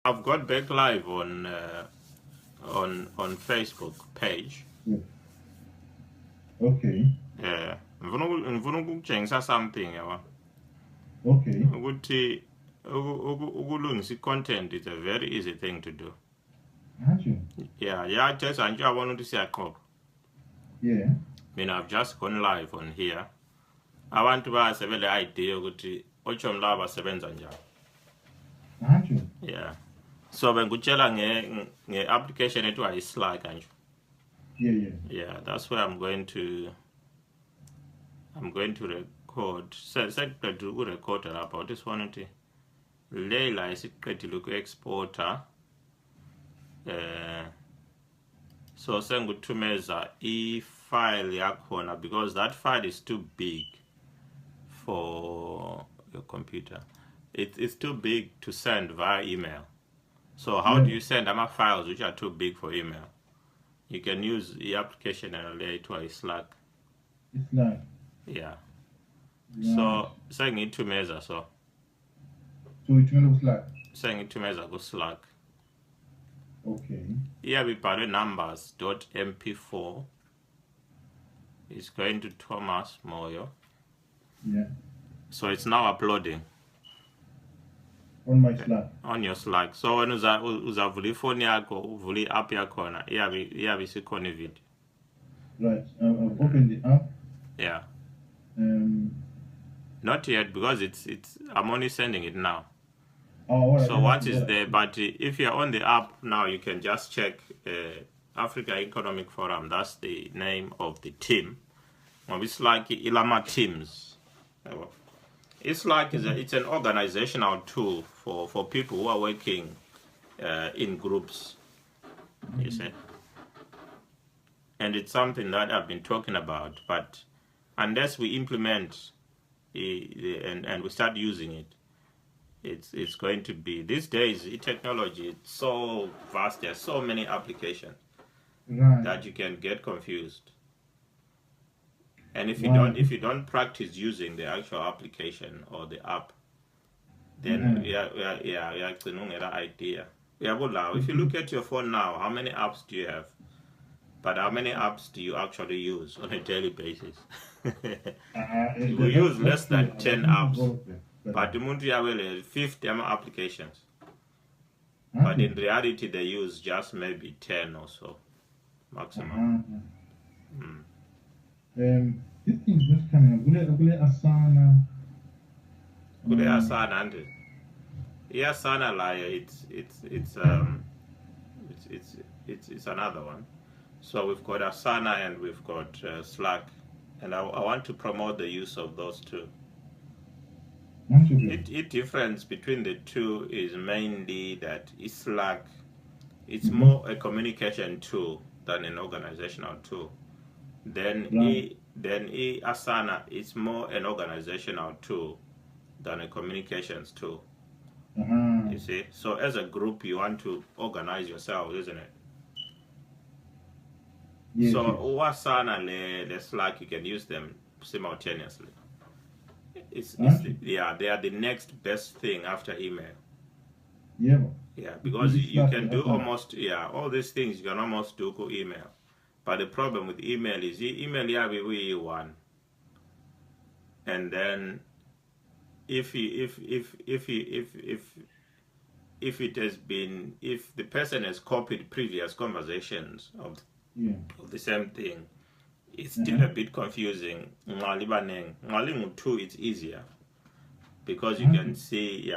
I've got back live on Facebook page. Yeah. Okay. Yeah. Ngifuna ukukutshengisa something yaba. Okay. Ukuthi ukulungisa content is a very easy thing to do. Actually. Yeah, just anje abona ukuthi siyaxoxa. Yeah. I've just gone live on here. Abantu bayasebele idea ukuthi ochomla basebenza njani. Actually. Yeah. So bengikutshela nge application ethiwa iSlack kanje. Yeah. Yeah, that's where I'm going to record. Sekuqeda ukurecorda lapha uthi sifuna ukuthi lela isiqedile uku-exporter. So sengikuthumeza i-file yakhona because that file is too big for your computer. It's too big to send via email. So how do you send files which are too big for email? You can use the application and lay to a Slack. Slack. Yeah. So saying it to measure so. So it's going to Slack. Saying it to measure go Slack. Okay. Here we put numbers.mp4. It's going to Thomas Moyo. Yeah. So it's now uploading. On my Slack. On your Slack. So when uzavula phone yakho, uvula app yakhona, iyabe isikhona video. Right. I've opened the app. Yeah. Not yet because it's I'm only sending it now. Oh, right. So once it's there, but if you're on the app now, you can just check Africa Economic Forum. That's the name of the team. It's like Ilama Teams. It's like it's an organizational tool for people who are working in groups. You see, and it's something that I've been talking about. But unless we implement and we start using it, it's going to be these days. Technology it's so vast. There's so many applications that you can get confused. And if you don't practice using the actual application or the app, then idea. If you look at your phone now, how many apps do you have? But how many apps do you actually use on a daily basis? We use less than 10 apps. But the Muntu have 50 applications. But in reality, they use just maybe 10 or so maximum. This thing is just coming up. Gule Asana. Gule Asana, and Asana Laya. It's another one. So we've got Asana and we've got Slack, and I want to promote the use of those two. The difference between the two is mainly that Slack, it's more a communication tool than an organizational tool. Then Asana is more an organizational tool than a communications tool. You see, so as a group, you want to organize yourselves, isn't it? Yes, so Asana and Slack, you can use them simultaneously. They are the next best thing after email. Yeah, because you can do almost all these things you can almost do with email. But the problem with email is email we one. And then if the person has copied previous conversations of the same thing, it's still a bit confusing. Ngalingu 2 it's easier because you can see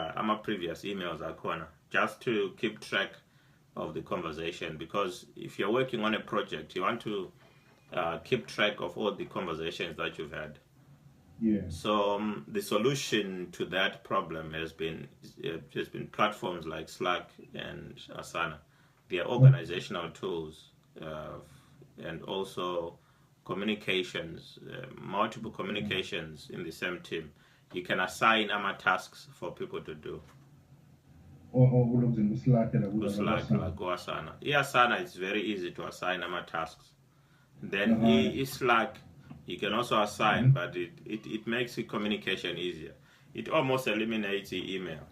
previous emails are corner just to keep track of the conversation, because if you're working on a project you want to keep track of all the conversations that you've had. So the solution to that problem has been platforms like Slack and Asana. They are organizational tools and also communications, multiple communications in the same team. You can assign tasks for people to do. Slack like Asana. Asana is very easy to assign tasks. Then Slack you can also assign, but it makes the communication easier. It almost eliminates the email.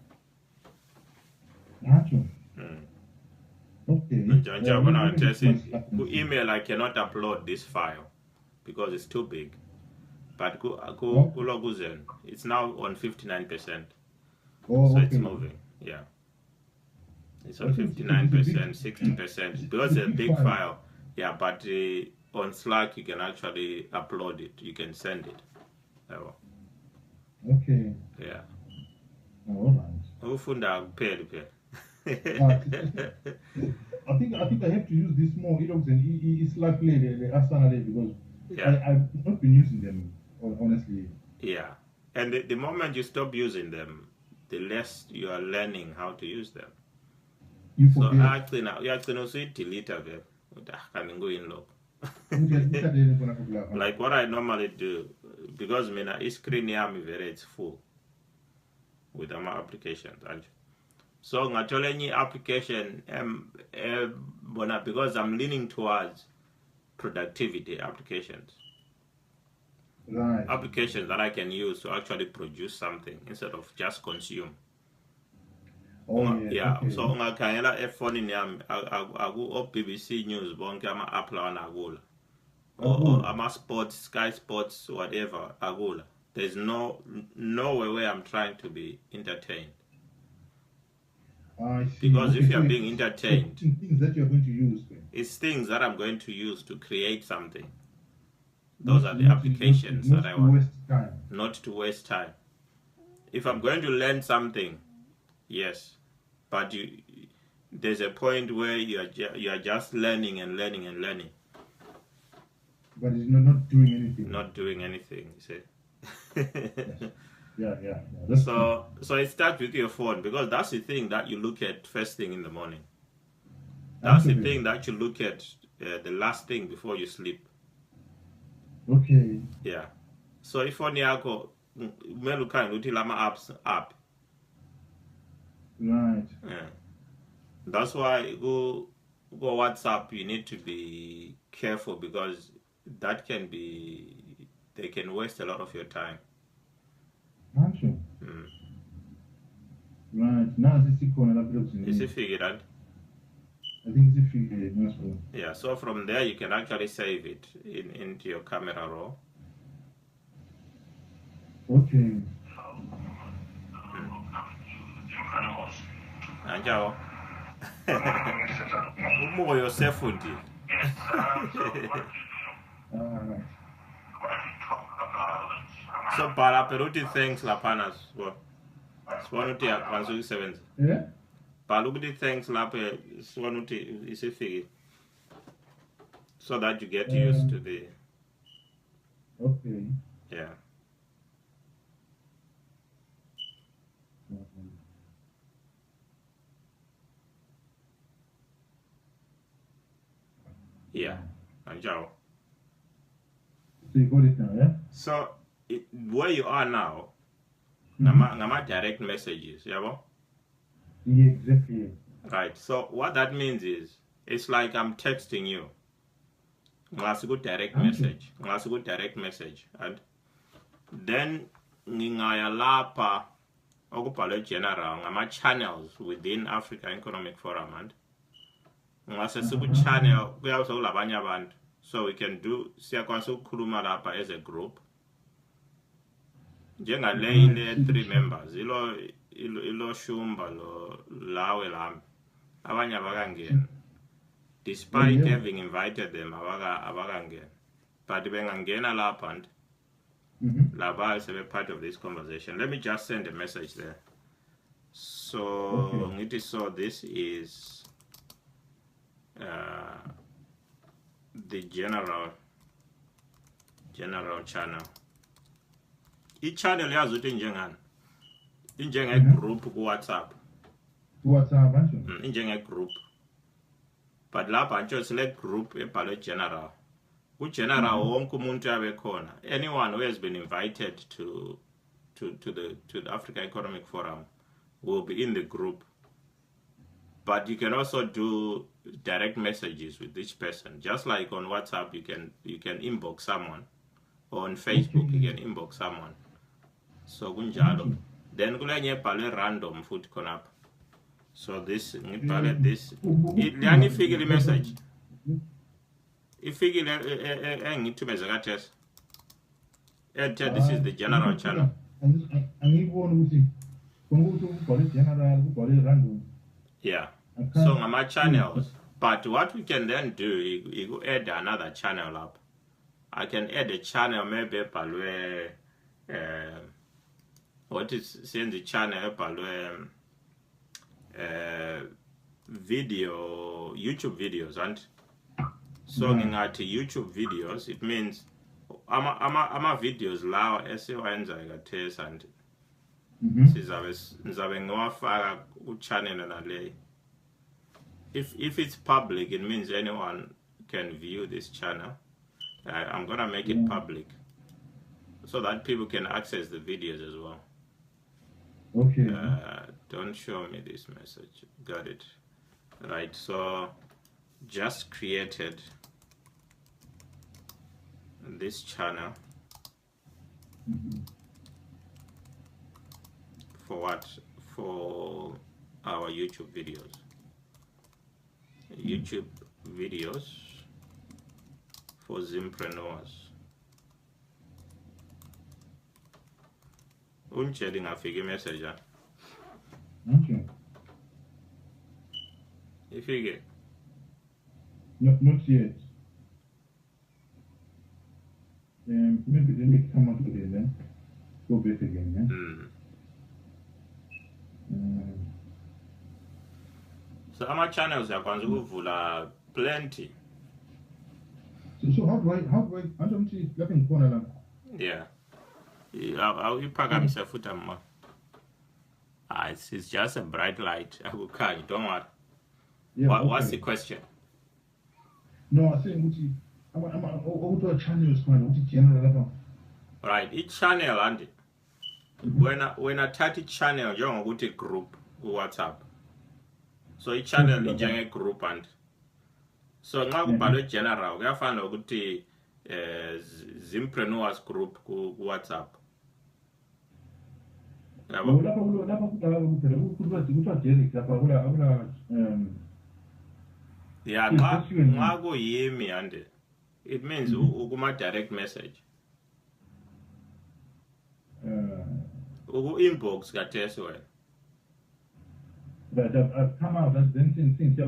Okay. When I test it, Let me email I cannot upload this file because it's too big. But Kuloguzen, it's now on 59%. Oh, So okay. it's moving. Yeah. It's on 59%, 60%. Because it's a big file. Yeah, but on Slack you can actually upload it. You can send it. Oh. Okay. Yeah. All right. Ufunda kuphela. I think I have to use this more. It's likely the Asana because Yeah. I've not been using them honestly. Yeah. And the moment you stop using them, the less you are learning how to use them. You So forget. actually now you actually also delete them. Can go in log. Like what I normally do, because my screen here it's full with my applications. So ngathola any application because I'm leaning towards productivity applications. Right. Applications that I can use to actually produce something instead of just consume. Oh, yeah. Okay. So ungakhangela efonini yami BBC News bonke ama-app lawana akula. Or ama-sports, Sky Sports, whatever, akula. There's no way where I'm trying to be entertained. I see. Because if you're being entertained, things that you're going to use, it's things that I'm going to use to create something. Those are the applications that I want. Not to waste time. If I'm going to learn something, yes, but there's a point where you are just learning and learning and learning. But it's not doing anything. Not doing anything, you see. Yeah. So it starts with your phone because that's the thing that you look at first thing in the morning. That's the thing that you look at the last thing before you sleep. Okay. Yeah. So if on yako kumele ukhangele ukuthi lama apps up. Right. Yeah. That's why go WhatsApp you need to be careful because they can waste a lot of your time. Aren't you? Right. Now it's Is it figured out? I think it's a figure. Yeah, so from there you can actually save it into your camera roll. Okay. Anjao. Umoya yosefundi. So bhala phela uthi thanks laphana sibona. Sibona uthi yakwanisa ukusebenza. Yeah? Bhala ukuthi thanks lapha sibona uthi isifikile. So that you get used to the. Okay. Yeah. Yeah. Anjao. So you got it now, yeah? So where you are now, nama direct messages, yeah? Yeah, exactly. Right. So what that means is, it's like I'm texting you. Unless you go direct message. Unless you go direct message. And then ngingaya lapha okubhalwe general ngama channels within Africa Economic Forum and ngase siku channel kuyawuza kulabanye abantu. So we can do siyakwanisa ukukhuluma lapha as a group. Njengale ile 3 members ilo Shumba lo lawe lami abanye abakangena. Despite having invited them abakangena. But bengangena lapha and laba is a part of this conversation. Let me just send a message there. So so this is the general channel. Each channel yazi ukuthi njengani. Injenge group ku WhatsApp. WhatsApp, Injenge group. But lapha nje select group ebhalwe general. General wonke umuntu yabe khona. Anyone who has been invited to the Africa Economic Forum will be in the group. But you can also do direct messages with each person. Just like on WhatsApp you can inbox someone. Or on Facebook you can inbox someone. So kunjalo. Then kulenye ebhalwe random futhi khonapha. So this ngibhale this yani ifike le message ifike engithumeze kaThesa ethe this is the general channel. Angiboni ukuthi konke ubhale general ubhale random. Yeah. So ngama channels, but what we can then do you add another channel up. I can add a channel maybe ebhalwe what is saying the channel ebhalwe video YouTube videos, and so ngingathi YouTube videos, it means ama videos lawa esiwenza kaThesa and sizabe ngiwafaka ku channel nale. If it's public, it means anyone can view this channel. I'm gonna make it public so that people can access the videos as well. Okay. Don't show me this message. Got it. Right, so just created this channel for what? For our YouTube videos. YouTube videos for Zimpreneurs. Uncheli ngafika message. Okay. Ifike. Not yet. Maybe let me come out again then. Go back again, yeah? So our channels are kuvula plenty. So how do I don't see nothing corner. Yeah. I'll phakamisa futhi ma. It's just a bright light. I will carry, don't worry. Yeah, What's the question? No, I think I'm auto channels man, general. Right, each channel and when I type channel, you go to group WhatsApp. So each channel is a group and so now about general, we have found a good Zimpreneurs group ku WhatsApp. Yeah, go yemi and it means uguma direct message. Ugu inbox kaThesa. But I've come out and then since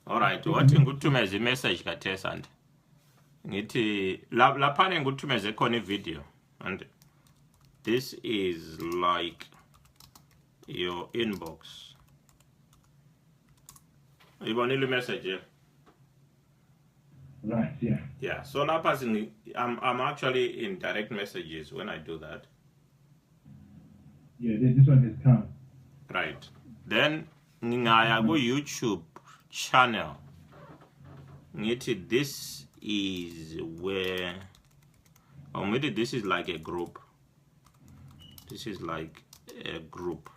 all right, what ngikuthumeze message kaThesa and ngithi laphana ngikuthumeze khona video and this is like your inbox. You want a message here? Right, yeah. Yeah, so lapha I'm actually in direct messages when I do that. Yeah, this one has come. Right. Then ngaya go YouTube channel. Ngithi this is where, or maybe this is like a group. This is like a group.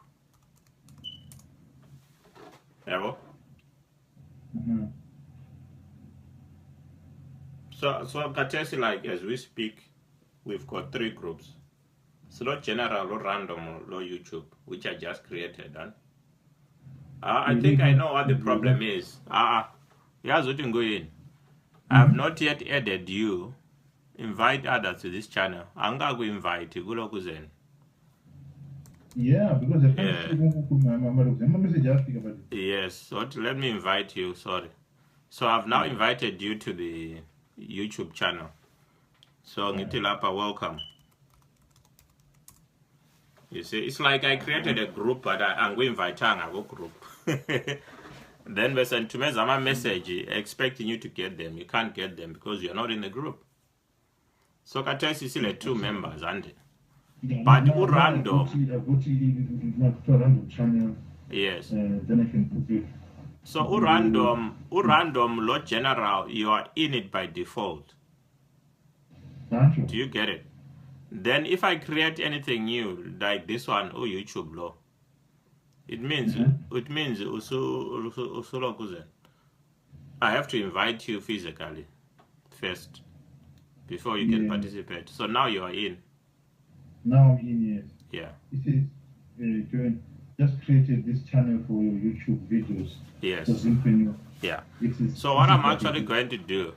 Ever? So kaThesa, like as we speak, we've got 3 groups. So not general or random or YouTube, which I just created. And I think I know what the problem is. Here's what you go in. I have not yet added you. Invite others to this channel. I'm going to invite you. Yeah, because I can't see yes, so let me invite you. Sorry. So I've now invited you to the YouTube channel. So Ngitilapa, welcome. You see, it's like I created a group, but I'm going to invite a group. Then we send to me a message expecting you to get them. You can't get them because you're not in the group. So kaThesa is still 2 members, and but random. Yes. Then I can put it. So random, lot general, you are in it by default. Do you get it? Then if I create anything new like this one, YouTube law, it means I have to invite you physically first before you can participate. So now you are in. Now I'm in, yes. Yeah. This is join. just created this channel for your YouTube videos. Yes. For Zimpreneur. Yeah. This So what is I'm actually going to do,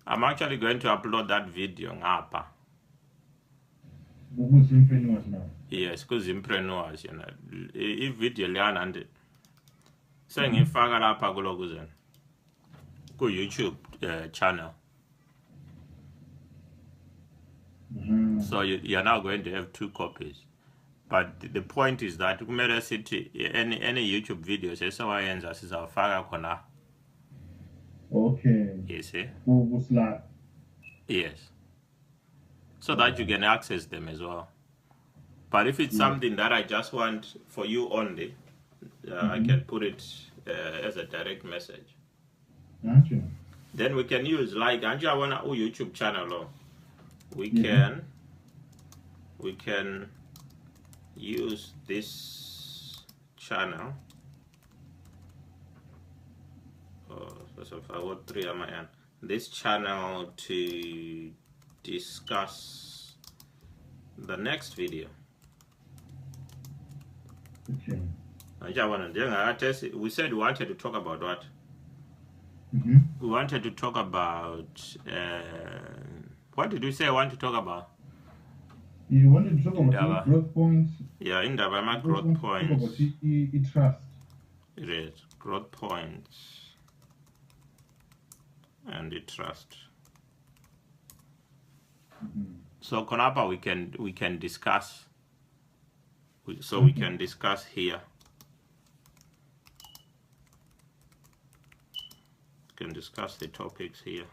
I'm actually going to upload that video ngapha. With Zimpreneurs now. Yes, because Zimpreneurs, you know, if video liyana and sengifaka lapha kulokuzena ku YouTube channel. So you're now going to have 2 copies. But the point is that kumele sithi any YouTube videos esiwayenza sizawufaka khona. Okay. Yes, eh? Yes. So that you can access them as well. But if it's something that I just want for you only, I can put it as a direct message. Gotcha. Then we can use like Anja wanna YouTube channel. We can use this channel. This channel to discuss the next video. Okay. We said we wanted to talk about what? We wanted to talk about what did we say I want to talk about? You wanted to talk about growth points. Yeah, in the growth points. Trust. It is growth points and the trust. So Konapa we can discuss. So we can discuss here. We can discuss the topics here.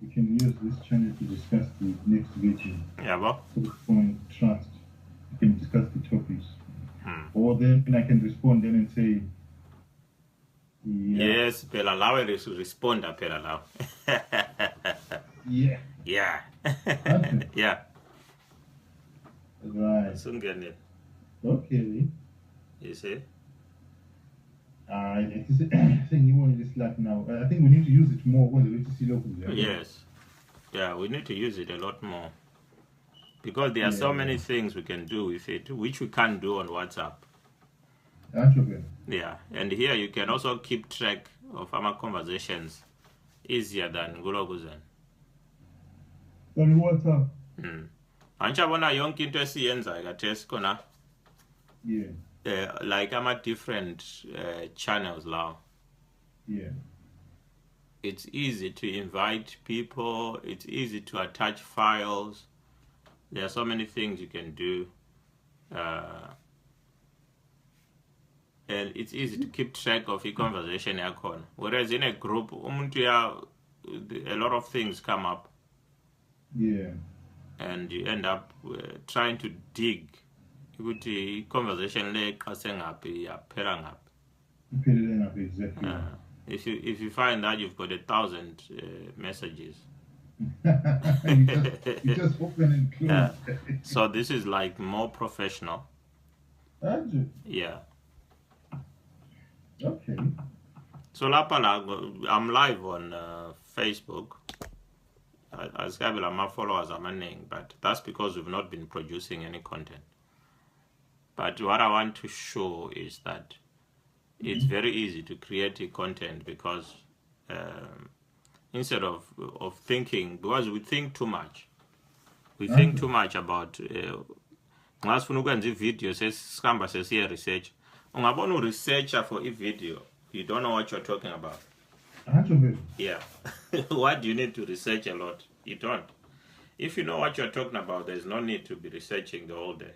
We can use this channel to discuss the next video. Yeah, well. On trust. We can discuss the topics. Or then I can respond then and say, yes, Pela Lawe respond Pela Lawe. Yeah. Yeah. Yeah. Right. Okay. You see? I think you want this like now. I think we need to use it more when the see locals. Yes. Yeah, we need to use it a lot more. Because there are so many things we can do with it, which we can't do on WhatsApp. Actually. Yeah, and here you can also keep track of our conversations easier than Guloguzen. On WhatsApp. Anchabona yonke into esiyenza ikathesi khona. Yeah. Like different channels now. Yeah. It's easy to invite people. It's easy to attach files. There are so many things you can do. And it's easy to keep track of your conversation. Whereas in a group, a lot of things come up. Yeah. And you end up trying to dig. The conversation exactly. If you find that you've got 1,000 messages, you just open and close. So this is like more professional. Yeah. Okay. So I'm live on Facebook. As my followers are manning, but that's because we've not been producing any content. But what I want to show is that it's very easy to create a content because instead of thinking, because we think too much. We think too much about unless funa ukwenza video sesikhamba sesiye research. Ungabona u-researcher for a video, you don't know what you're talking about. Yeah. Why do you need to research a lot? You don't. If you know what you're talking about, there's no need to be researching the whole day.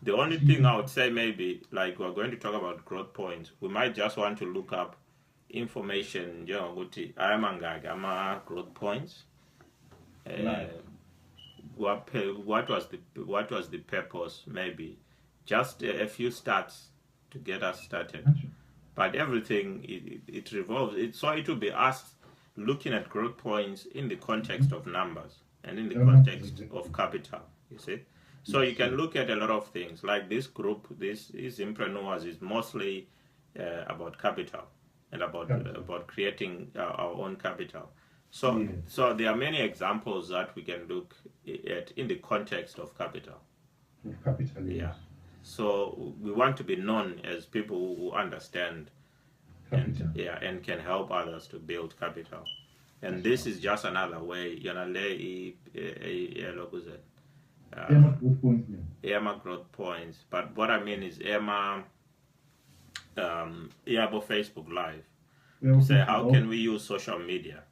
The only thing I would say, maybe, like we're going to talk about growth points, we might just want to look up information, growth points. What was the purpose, maybe? Just a few stats to get us started. But everything, it revolves. So it will be us looking at growth points in the context of numbers and in the context of capital, you see. So you can look at a lot of things. Like this group, this is Zimpreneurs, is mostly about capital and about creating our own capital. So so there are many examples that we can look at in the context of capital. Of capital. Yeah. Yes. So we want to be known as people who understand Capital. and can help others to build capital. And That's this right. is just another way, Emma growth points there. EMA growth points. But what I mean is EMA Facebook Live. To say how can we use social media,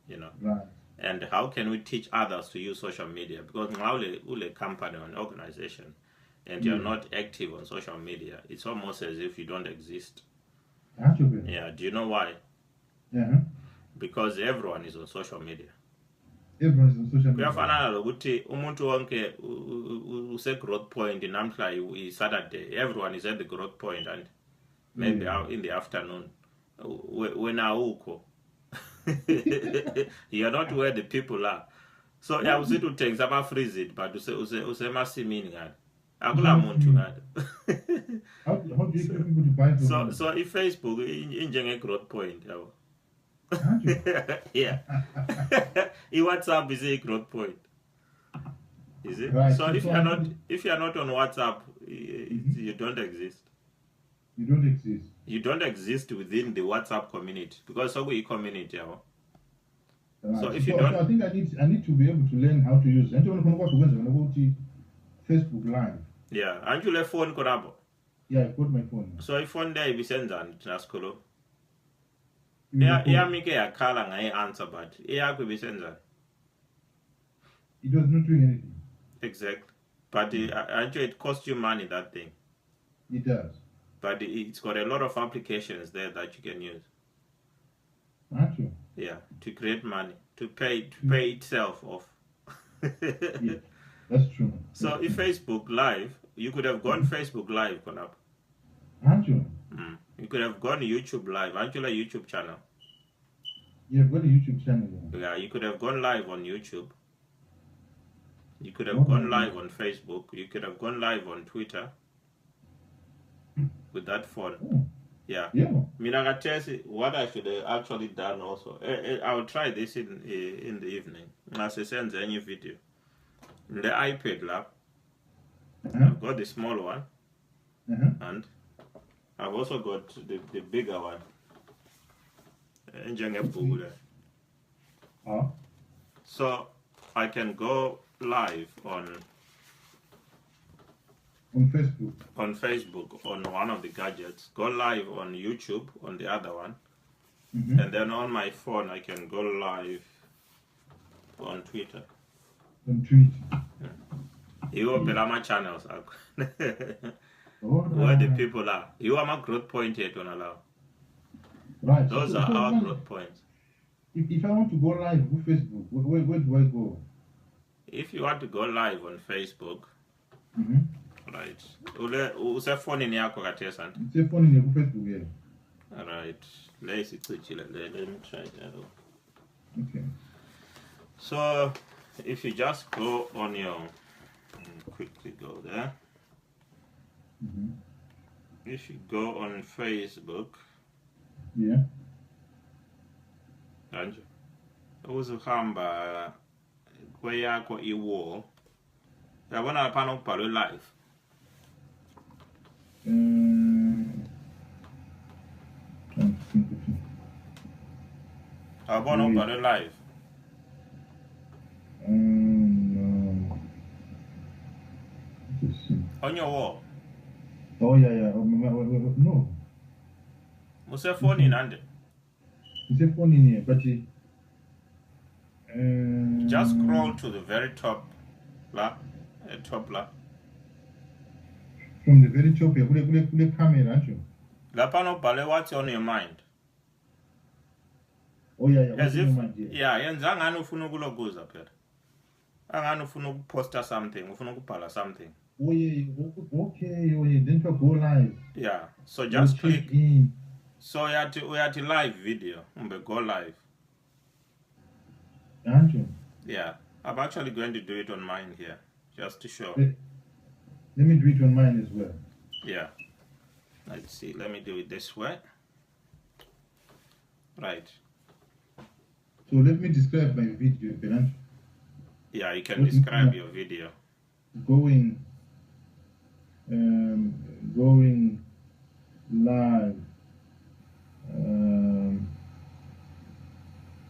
Right. and how can we teach others to use social media? Because now ule company or an organization and you're not active on social media, it's almost as if you don't exist. Actually. Yeah, do you know why? Yeah. Because everyone is on social media. Everyone is on social media. Kuyafanana lokuthi umuntu wonke use growth point namhla Saturday, everyone is at the growth point and maybe in the afternoon when awukho you're not where the people are. So awusithuthengisa ama freeze it but usemasimini ngani akula muntu ngani. How do you expect people to buy from you? So if Facebook injenge growth point yabo. Yeah. WhatsApp is a growth point. Is it? Right. So if you're not on WhatsApp, you don't exist. You don't exist. You don't exist within the WhatsApp community because so we community. Right. So if you don't, so I think I need to be able to learn how to use. And when I go to Facebook Live. Yeah, and you left phone korabo. Yeah, I got my phone. So if one day we send that to Naskolo. Yeah, make a color I answer, but yeah, could be send that. It was not doing anything. Exactly. But actually, it costs you money, that thing. It does. But it's got a lot of applications there that you can use. Actually. Yeah, to create money, to pay itself off. Yeah, that's true. So if Facebook Live, you could have gone Facebook Live, Konap. Actually. You could have gone YouTube Live, actually a YouTube channel. Yeah, I've got a YouTube channel. Yeah, you could have gone live on YouTube. You could have gone live on Facebook. You could have gone live on Twitter with that phone. Oh. Yeah. Yeah. Minagatesi, what I should have actually done also. I will try this in the evening. As I send any video. The iPad lab. I've got the small one. And I've also got the bigger one. So I can go live on Facebook on one of the gadgets, go live on YouTube on the other one, and then on my phone I can go live on Twitter. On Twitter. You open my channels. Where the people are. You are my growth point here to allow. Right. Those are our growth points. If I want to go live on Facebook, where do I go? If you want to go live on Facebook, right. Use phone in yako katesa. Use phone in your Facebook, yeah. Alright. Let me try that. Okay. So if you just go on your quickly go there. If you go on Facebook, yeah. And uzuhamba kweyakho iwall. Yabona lapha ukubhalwe live. Abona ukubhalwe live. No. On your wall. Oh yeah. No. Use phone in hand. Use phone in here, but just scroll to the very top la. From the very top here, kule camera, aren't you? Lapha nobhale what's on your mind. Oh yeah. As if, yeah, yenza ngani ufuna ukulokuza phela. Angani ufuna ukuposta something, ufuna ukubhala something. Oh yeah, okay, oh yeah, then go live. Yeah, so just click in. So we had a live video, go live. Aren't you? Yeah, I'm actually going to do it on mine here, just to show. Let me do it on mine as well. Yeah. Let's see, let me do it this way. Right. So let me describe my video, Penant. Yeah, you can describe your video. Going going live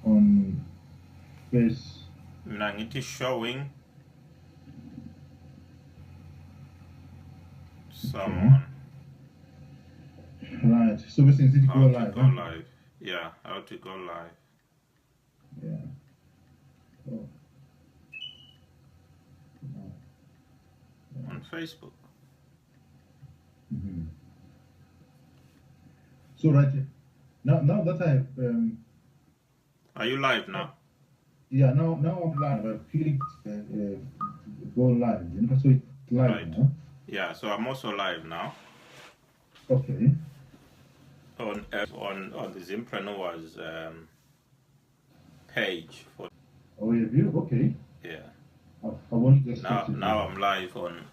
on Face. Now it is showing someone. Right. So we need to go live. Go live. Yeah, how to go live. Yeah. Oh. On Facebook. Mm-hmm. So right now that I are you live now? Yeah, now I'm live. I've clicked go live. You know, so it's live right. now. Yeah, so I'm also live now. Okay. On the Zimpreneurs page for. Oh, have you? Okay. Yeah. I want to just now I'm live on.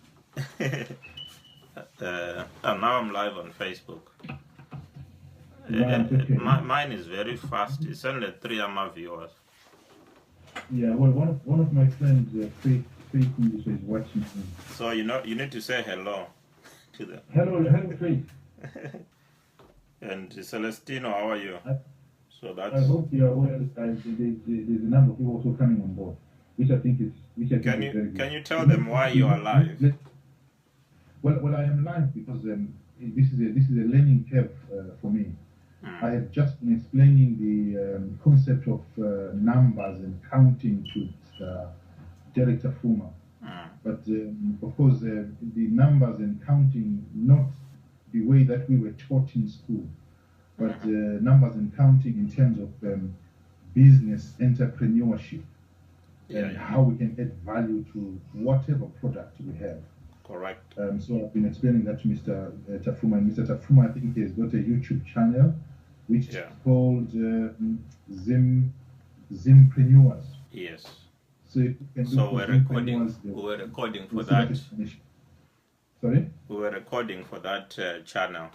Now I'm live on Facebook. Right, okay. Mine is very fast. It's only 3 viewers. Yeah, well, one of my friends, Faith English, is watching me. So you need to say hello to them. Hello, Faith. And Celestino, how are you? I hope you are aware that there's a number of people also coming on board, which I think is very good. Can you tell them why you are live? Well, I am live because this is a learning curve for me. I have just been explaining the concept of numbers and counting to Director Fuma. But of course, the numbers and counting, not the way that we were taught in school, but numbers and counting in terms of business entrepreneurship and how we can add value to whatever product we have. Correct. So I've been explaining that to Mr. Tafuma. And Mr. Tafuma, I think he has got a YouTube channel which is called Zimpreneurs. Yes. So you can we're recording for that. Sorry? We were recording for that channel.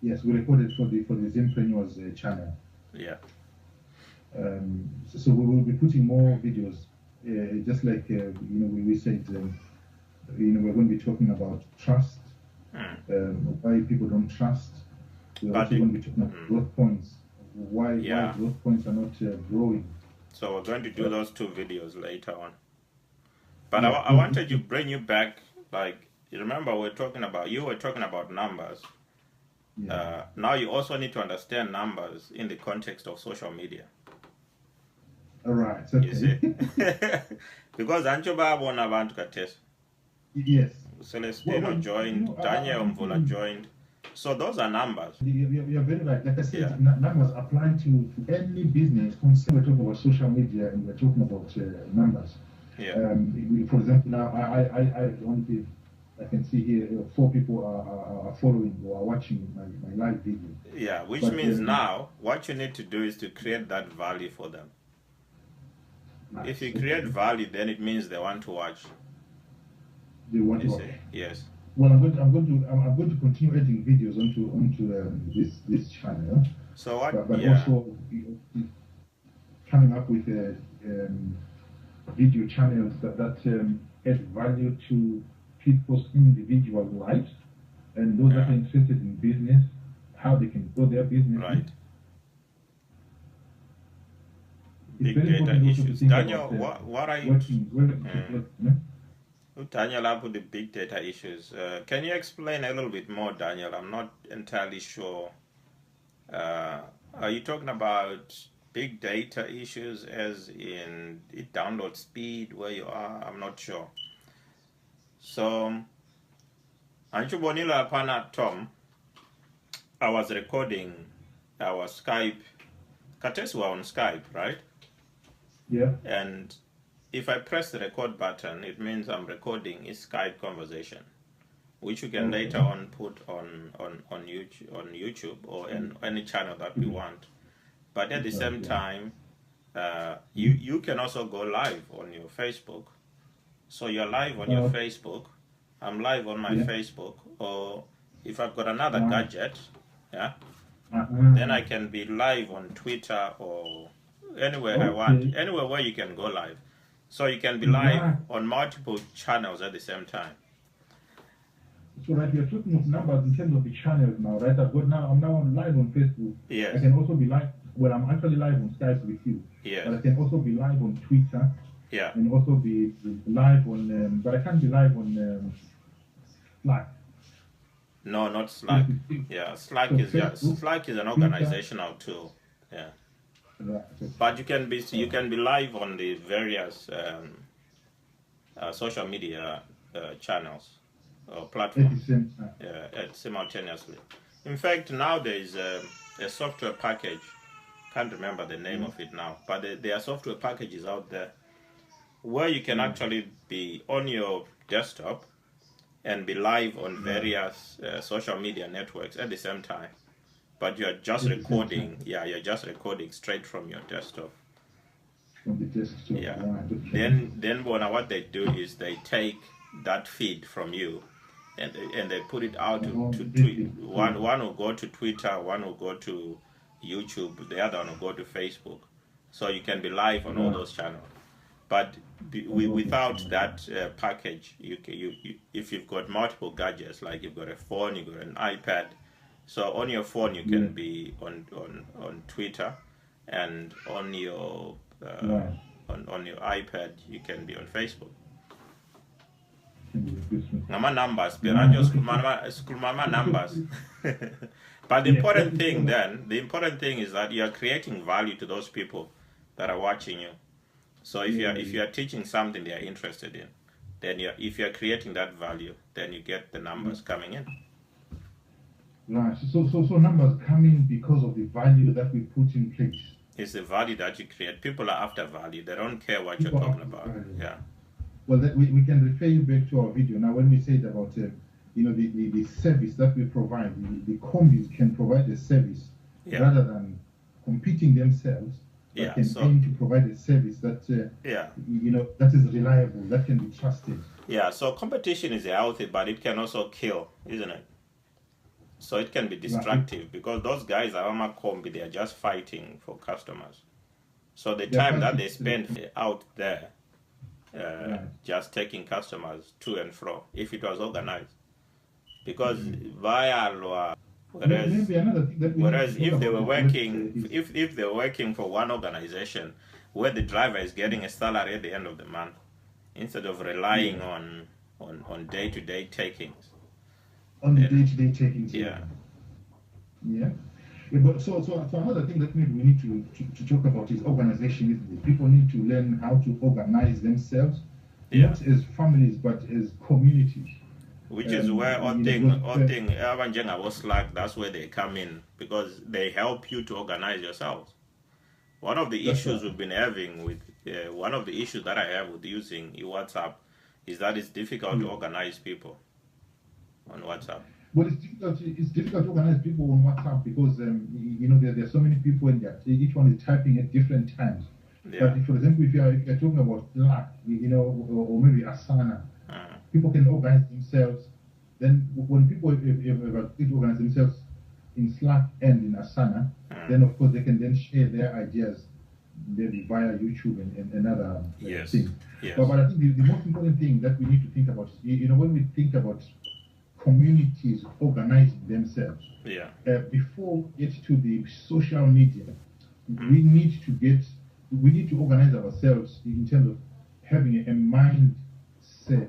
Yes, we recorded for the Zimpreneurs channel. Yeah. So we will be putting more videos, just like we said. We're going to be talking about trust, why people don't trust. We're also going to be talking about growth points, why growth points are not growing. So we're going to do those 2 videos later on. But I wanted to bring you back, like, you remember you were talking about numbers. Yeah. Now you also need to understand numbers in the context of social media. All right. Okay. You see? Because Anchoba won abantu katesa. Yes. Celestino joined, Daniel Mvula joined. So those are numbers. You're very right. Like I said, numbers apply to any business. We're talking about social media and we're talking about numbers. Yeah. For example, now I can see here 4 people are following or are watching my live video. Yeah, which means now what you need to do is to create that value for them. Nice. If you create value, then it means they want to watch. They want to watch. Yes. Well, I'm going to continue editing videos onto this channel. So what? But also coming up with video channels that add value to people's individual lives and those that are interested in business, how they can grow their business. Right. Big data issues. Daniel, what are you? Daniel, up with the big data issues. Can you explain a little bit more, Daniel? I'm not entirely sure. Are you talking about big data issues as in the download speed where you are? I'm not sure. So, Anchubonila Pana Tom, I was recording our Skype. Katesu were on Skype, right? Yeah. And if I press the record button, it means I'm recording a Skype conversation, which you can later on put on YouTube or in any channel that we want. But at the same time, you can also go live on your Facebook. So you're live on your Facebook. I'm live on my Facebook. Or if I've got another gadget, then I can be live on Twitter or anywhere I want, anywhere where you can go live. So you can be live on multiple channels at the same time. So right, we are talking of numbers in terms of the channels now, right? I'm now live on Facebook. Yes. I can also be live. Well, I'm actually live on Skype with you. Yes. But I can also be live on Twitter. Yeah. And also be live on, but I can't be live on Slack. No, not Slack. Yeah, Slack So is Facebook, Slack is an Twitter. organizational tool. Yeah. Right. But you can be live on the various social media channels or platforms simultaneously. In fact, now there is a software package. Can't remember the name of it now, but there are software packages out there where you can actually be on your desktop and be live on various social media networks at the same time. But you're just recording. Yeah, you're just recording straight from your desktop. From the desktop. Yeah. Right. Then what they do is they take that feed from you, and they put it out to tweet. One will go to Twitter, one will go to YouTube, the other one will go to Facebook. So you can be live on all those channels. But without that package, you if you've got multiple gadgets, like you've got a phone, you've got an iPad. So on your phone you can be on Twitter, and on your on your iPad you can be on Facebook. Mama numbers, I just mama numbers. But the important thing is that you are creating value to those people that are watching you. So if you are teaching something they are interested in, then if you are creating that value, then you get the numbers coming in. Right. So numbers come in because of the value that we put in place. It's the value that you create. People are after value. They don't care what you're talking about. Yeah. Well, we can refer you back to our video. Now, when we said about the service that we provide, the combis can provide a service rather than competing themselves. But can aim to provide a service that that is reliable, that can be trusted. Yeah. So competition is healthy, but it can also kill, isn't it? So it can be destructive because those guys are on combi. They are just fighting for customers. So the time that they spend out there, just taking customers to and fro, if it was organized, because whereas if they were working, if they were working for one organization where the driver is getting a salary at the end of the month, instead of relying on day-to-day takings. On the day-to-day takings. Yeah. But so another thing that maybe we need to talk about is organization. People need to learn how to organize themselves, not as families but as communities. Which is where Slack, that's where they come in, because they help you to organize yourselves. One of the issues we've been having with one of the issues that I have with using WhatsApp is that it's difficult to organize people on WhatsApp. Well, it's difficult to organize people on WhatsApp because there are so many people in there. Each one is typing at different times. Yeah. But for example, if you're talking about Slack, or maybe Asana, people can organize themselves. Then when people organize themselves in Slack and in Asana, then of course they can then share their ideas maybe via YouTube and other things. Yes. But I think the most important thing that we need to think about is, when we think about communities organizing themselves, before we get to the social media, we need to organize ourselves in terms of having a mindset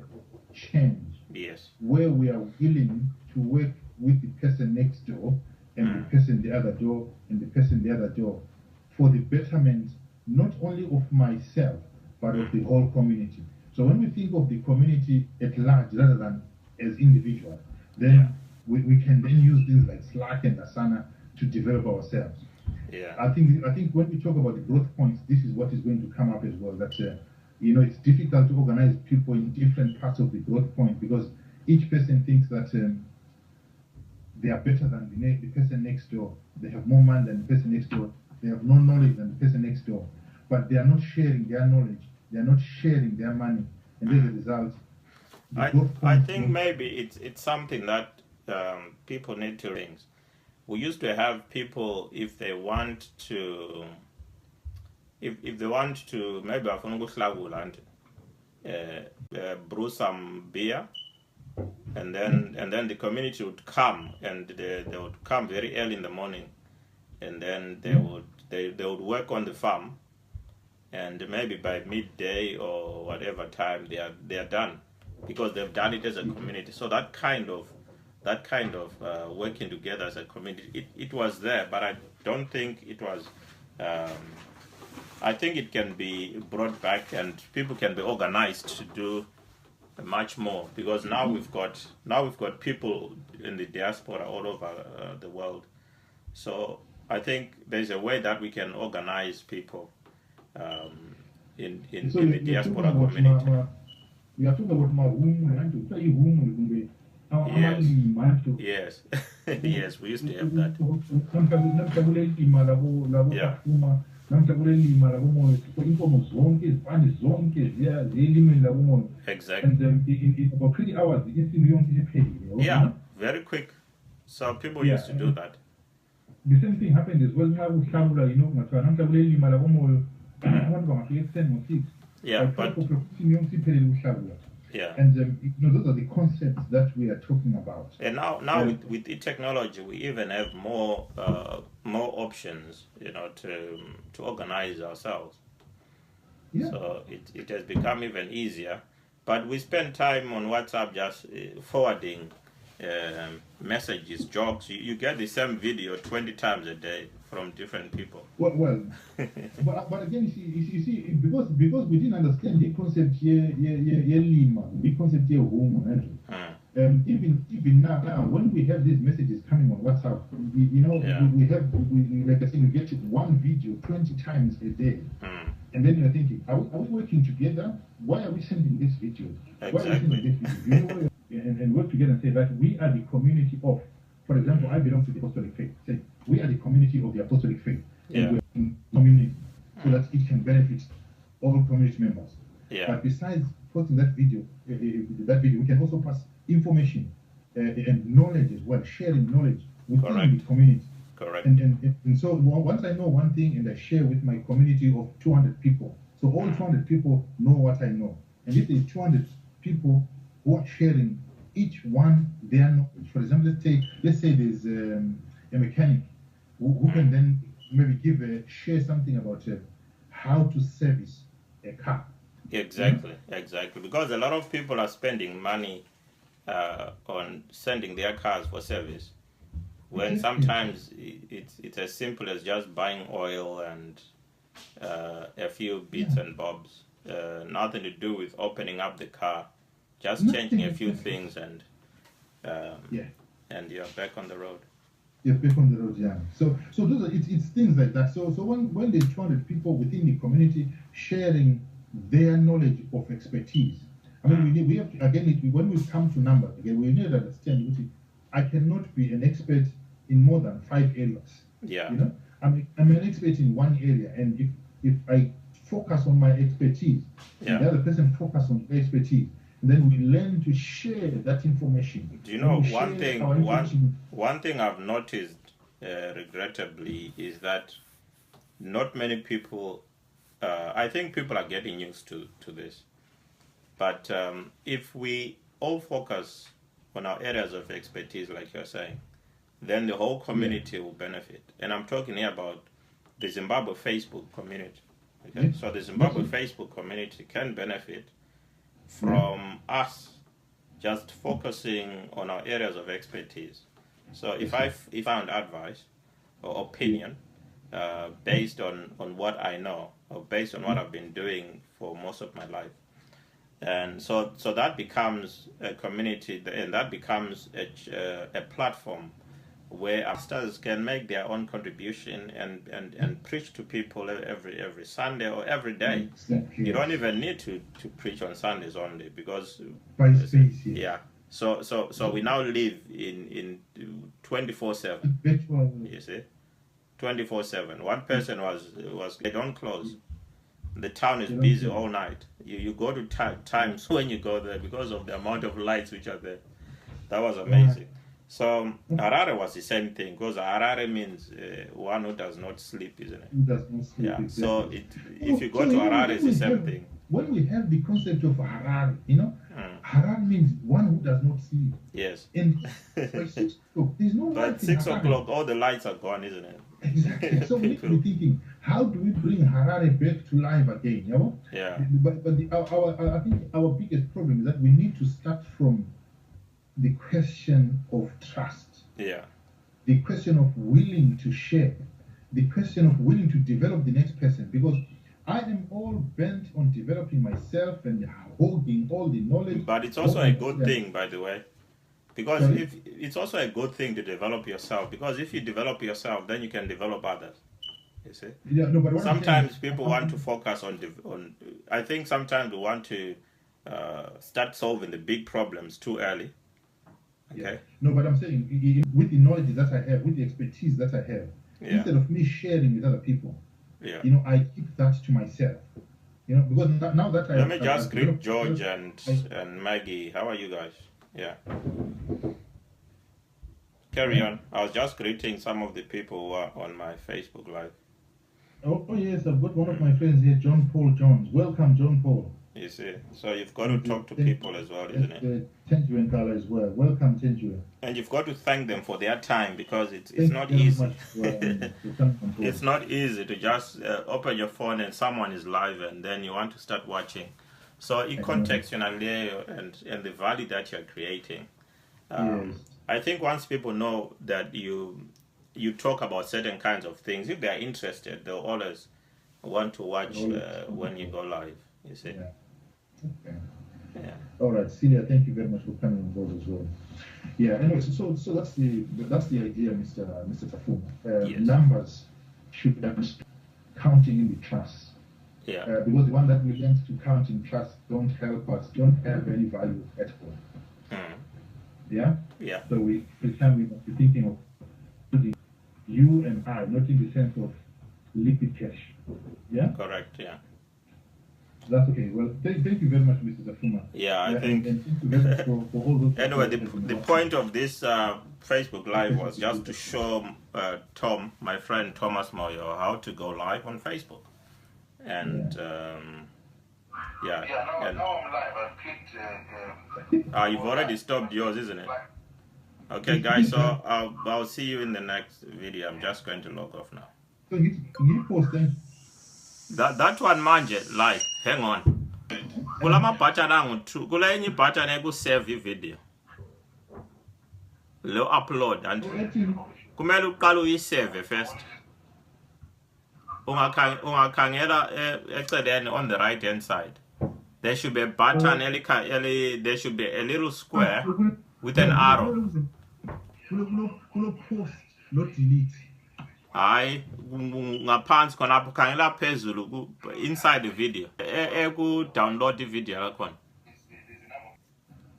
change. Yes. Where we are willing to work with the person next door and the person the other door and the person the other door for the betterment not only of myself but of the whole community. So when we think of the community at large rather than as individuals, then we can then use things like Slack and Asana to develop ourselves. Yeah. I think when we talk about the growth points, this is what is going to come up as well. That it's difficult to organize people in different parts of the growth point because each person thinks that they are better than the person next door. They have more money than the person next door. They have more knowledge than the person next door. But they are not sharing their knowledge. They are not sharing their money. And as a result, I think maybe it's something that people need to think. We used to have people, if they want to maybe afuna ukuhlakula brew some beer and then the community would come, and they would come very early in the morning, and then they would work on the farm, and maybe by midday or whatever time they are done, because they've done it as a community. So that kind of working together as a community, it was there, but I don't think it was. I think it can be brought back, and people can be organized to do much more, because now we've got people in the diaspora all over the world. So I think there's a way that we can organize people in the diaspora community. We are talking about Mahumu, Yes. Yes, we used to have that. Yeah. Exactly. And in about 3 hours, Yeah, very quick. So people used to do that. The same thing happened as well. Yeah, but yeah. And those are the concepts that we are talking about. And now with the technology, we even have more options, to organize ourselves. Yeah. So it has become even easier. But we spend time on WhatsApp just forwarding messages, jokes. You get the same video 20 times a day from different people. Well but again, you see, because we didn't understand the concept here, the concept here, home. Even now, when we have these messages coming on WhatsApp, we have, like I said, we get one video 20 times a day. And then you're thinking, are we working together? Why are we sending this video? Exactly. Why are we sending this video? And work together and say that we are the community of, for example, I belong to the Apostolic Faith. Say, we are the community of the Apostolic Faith. Yeah. And we're in community so that it can benefit all community members. Yeah. But besides posting that video, we can also pass information and knowledge as well, sharing knowledge within the community. Correct. And so once I know one thing and I share with my community of 200 people, so all 200 people know what I know. And if there's 200 people who are sharing each one their knowledge, for example, let's say there's a mechanic who can then maybe share something about how to service a car. Exactly. Because a lot of people are spending money on sending their cars for service, when sometimes it's as simple as just buying oil and a few bits and bobs, nothing to do with opening up the car, just changing a few things, and you're back on the road. You're back on the road, yeah. So those are, it's things like that. So when there's 200 people within the community sharing their knowledge of expertise, I mean, we have to, again, when we come to numbers, again, we need to understand, I cannot be an expert in more than 5 areas. Yeah. I'm an expert in one area, and if I focus on my expertise, and the other person focus on their expertise, and then we learn to share that information. Do you know one thing I've noticed, regrettably, is that not many people, I think people are getting used to this, but if we all focus on our areas of expertise, like you're saying, then the whole community will benefit. And I'm talking here about the Zimbabwe Facebook community. Okay? So the Zimbabwe Facebook community can benefit from us just focusing on our areas of expertise. So if I found advice or opinion based on what I know, or based on what I've been doing for most of my life, and so that becomes a community, and that becomes a platform where pastors can make their own contribution and preach to people every Sunday or every day. Exactly. You don't even need to preach on Sundays only, because by space, yeah. So we now live in 24/7. You see, 24/7. One person was they don't close. The town is busy all night. You go to times when you go there because of the amount of lights which are there. That was amazing. So Harare was the same thing, because Harare means one who does not sleep, isn't it? Who does not sleep. Yeah. Exactly. So if you go to Harare, it's the same thing. When we have the concept of Harare, Haran means one who does not sleep. Yes. And by 6 o'clock, there's no But light in 6 Harare. o'clock, all the lights are gone, isn't it? Exactly. So we need to be thinking, how do we bring Harare back to life again? You know? Yeah. But I think our biggest problem is that we need to start from the question of trust. Yeah. The question of willing to share. The question of willing to develop the next person. Because I am all bent on developing myself and holding all the knowledge. But it's also a good thing, by the way. Because Sorry? if it's also a good thing to develop yourself. Because if you develop yourself, then you can develop others. You see? Yeah, no, but what I'm Sometimes saying, people want to focus on. I think sometimes we want to start solving the big problems too early. Okay. Yeah. No, but I'm saying with the knowledge that I have, with the expertise that I have, Yeah. instead of me sharing with other people, Yeah. I keep that to myself. Because now that Let me just greet George and Maggie. How are you guys? Yeah. Carry on. I was just greeting some of the people who are on my Facebook Live. Oh yes, I've got one of my friends here, John Paul Jones. Welcome, John Paul. You see, so you've got to talk to people as well, isn't it? Tenju and Kala as well. Welcome, Tenju. And you've got to thank them for their time because it's not easy. It's not easy to just open your phone and someone is live and then you want to start watching. So in context and the value that you're creating. Yes. I think once people know that you talk about certain kinds of things, if they're interested, they'll always want to watch when you go live. You see? Yeah. Okay. Yeah. All right, Celia, thank you very much for coming on board as well. Yeah. Anyway, so that's the idea, Mr. Tafuma. Yes. Numbers should be counting in the trust. Yeah. Because the one that we learn to count in trust don't help us, don't have any value at all. Yeah. Yeah. So we must be thinking of putting you and I, not in the sense of liquid cash. Yeah. Correct. Yeah. That's okay. Well, thank you very much, Mr. Tafuma. Yeah, I think. And thank you very much for all those. Anyway, the point of this Facebook Live was just to show Tom, my friend Thomas Moyo, how to go live on Facebook. And now I'm live. I've clicked. you've already stopped yours, isn't it? Okay, guys. So I'll see you in the next video. I'm just going to log off now. So you post them. That one manje live. Hang on. Kula mabutton angu kula enye button eku save video. Lo upload and kumele uqala uyisave first. Ungakhangela eceleni on the right hand side. There should be a button there should be a little square with an arrow. Post, not delete. Hayi ngaphansi khonapho khangela phezulu inside the video eku download the video lakhona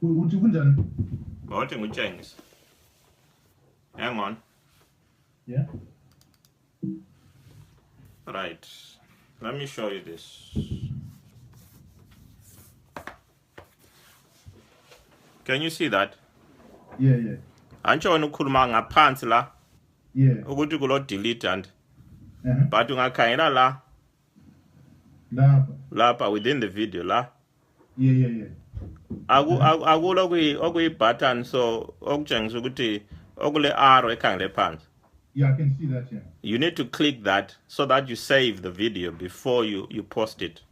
Uthi kunjani? Wathi ngutshengisa. Hang on. Yeah. Right. Let me show you this. Can you see that? Yeah. Antshona ukhuluma ngaphansi la. Yeah. Ukuthi kulo delete and but ungakhangela la. Lapha within the video la. Yeah. Akulo okuyi button so okutshengisa ukuthi okule arrow ekhangele phansi. Yeah, I can see that, yeah. You need to click that so that you save the video before you post it.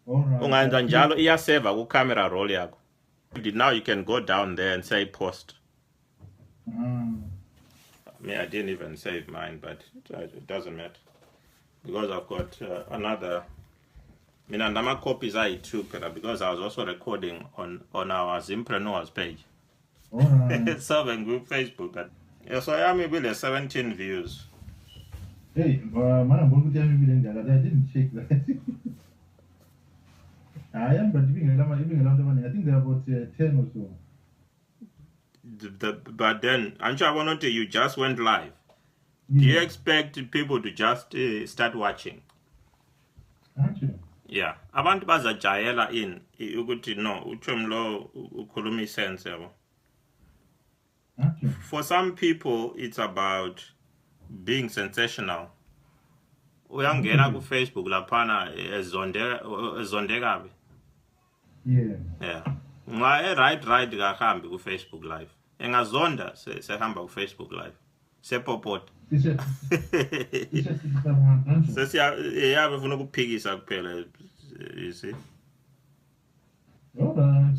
All right. Ungayenza njalo iyasave ku camera roll yakho. Now you can go down there and say post. I didn't even save mine, but it doesn't matter because I've got another. Nama copies I took because I was also recording on our Zimpreneurs page. Right. Serving group Facebook. So I am maybe 17 views. Hey, man, I'm going to tell you that I didn't check that. I am, but giving a lot of money. I think there are about 10 or so. But then, Ansha, why not you just went live? Do you expect people to just start watching? Aren't you? Yeah. Abantu bazajayela in ukuthi no uchomlo ukhuluma sense yabo. For some people it's about being sensational. Uyangena ku Facebook laphana ezondekabe. Yeah. right kahambi ku Facebook live. Engazonda sehamba ku Facebook live. Sepopota. Yeah, befuna ukuphikisa kuphela, you see.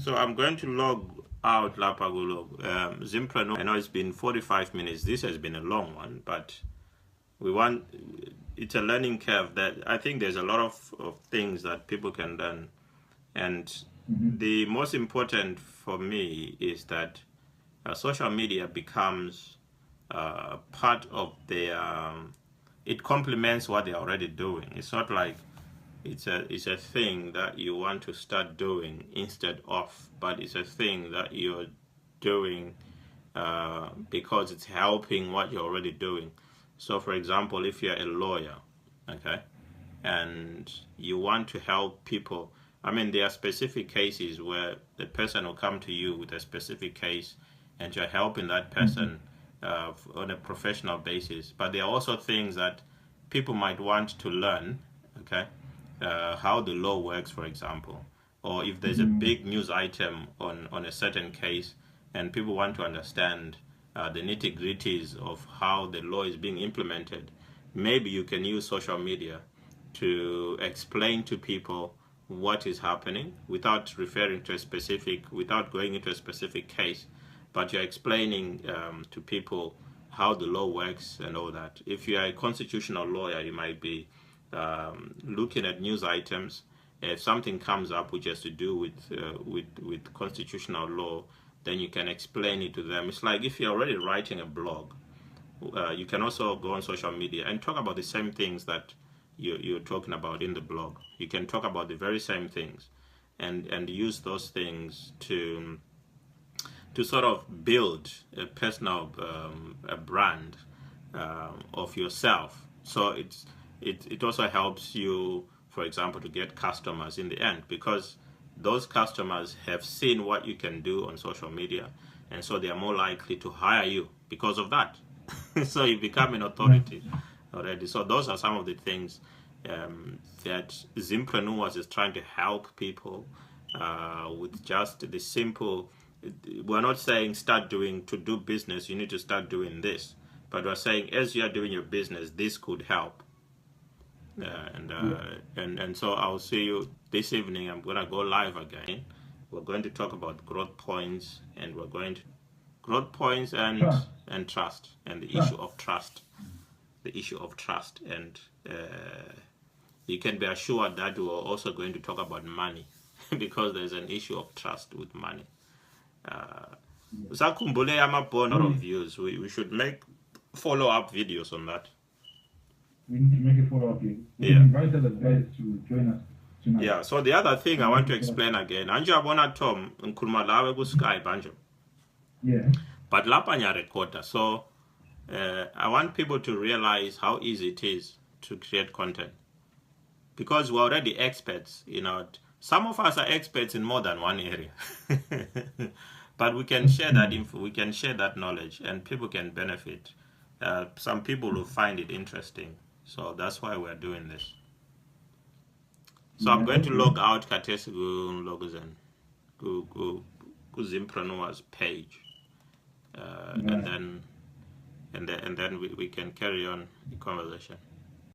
So I'm going to log out lapha kulog. Zimpreneur, I know it's been 45 minutes. This has been a long one, but it's a learning curve that I think there's a lot of things that people can learn. And the most important for me is that social media becomes part of their, it complements what they're already doing. It's not like it's a thing that you want to start doing instead of, but it's a thing that you're doing because it's helping what you're already doing. So for example, if you're a lawyer, okay, and you want to help people, I mean, there are specific cases where the person will come to you with a specific case and you're helping that person on a professional basis. But there are also things that people might want to learn, okay, how the law works, for example, or if there's a big news item on a certain case and people want to understand the nitty-gritties of how the law is being implemented, maybe you can use social media to explain to people what is happening without referring to a specific, without going into a specific case, but you're explaining to people how the law works and all that. If you're a constitutional lawyer, you might be looking at news items. If something comes up which has to do with constitutional law, then you can explain it to them. It's like if you're already writing a blog, you can also go on social media and talk about the same things that you're talking about in the blog. You can talk about the very same things and use those things to sort of build a personal a brand of yourself. So it also helps you, for example, to get customers in the end, because those customers have seen what you can do on social media, and so they are more likely to hire you because of that. So you become an authority already. So those are some of the things that Zimpreneurs is trying to help people with just the simple. We're not saying to do business, you need to start doing this, but we're saying as you are doing your business, this could help. And so I'll see you this evening. I'm gonna go live again. We're going to talk about growth points, and we're going to and trust, and the issue of trust, and you can be assured that we're also going to talk about money because there's an issue of trust with money. Usakhumbule amabhono of views. We should make follow-up videos on that. We need to make a follow-up video. We invite other guys to join us tonight. Yeah, so the other thing I want to explain again, Anje abona Tom ngikhuluma lawe ku Skype anje. Yeah. But lapha nya recorder. So I want people to realize how easy it is to create content. Because we're already experts, you know. Some of us are experts in more than one area. But we can share that we can share that knowledge, and people can benefit. Some people will find it interesting. So that's why we're doing this. So I'm going to log out Katesi Logozen to Zimpreneurs page. And then we can carry on the conversation.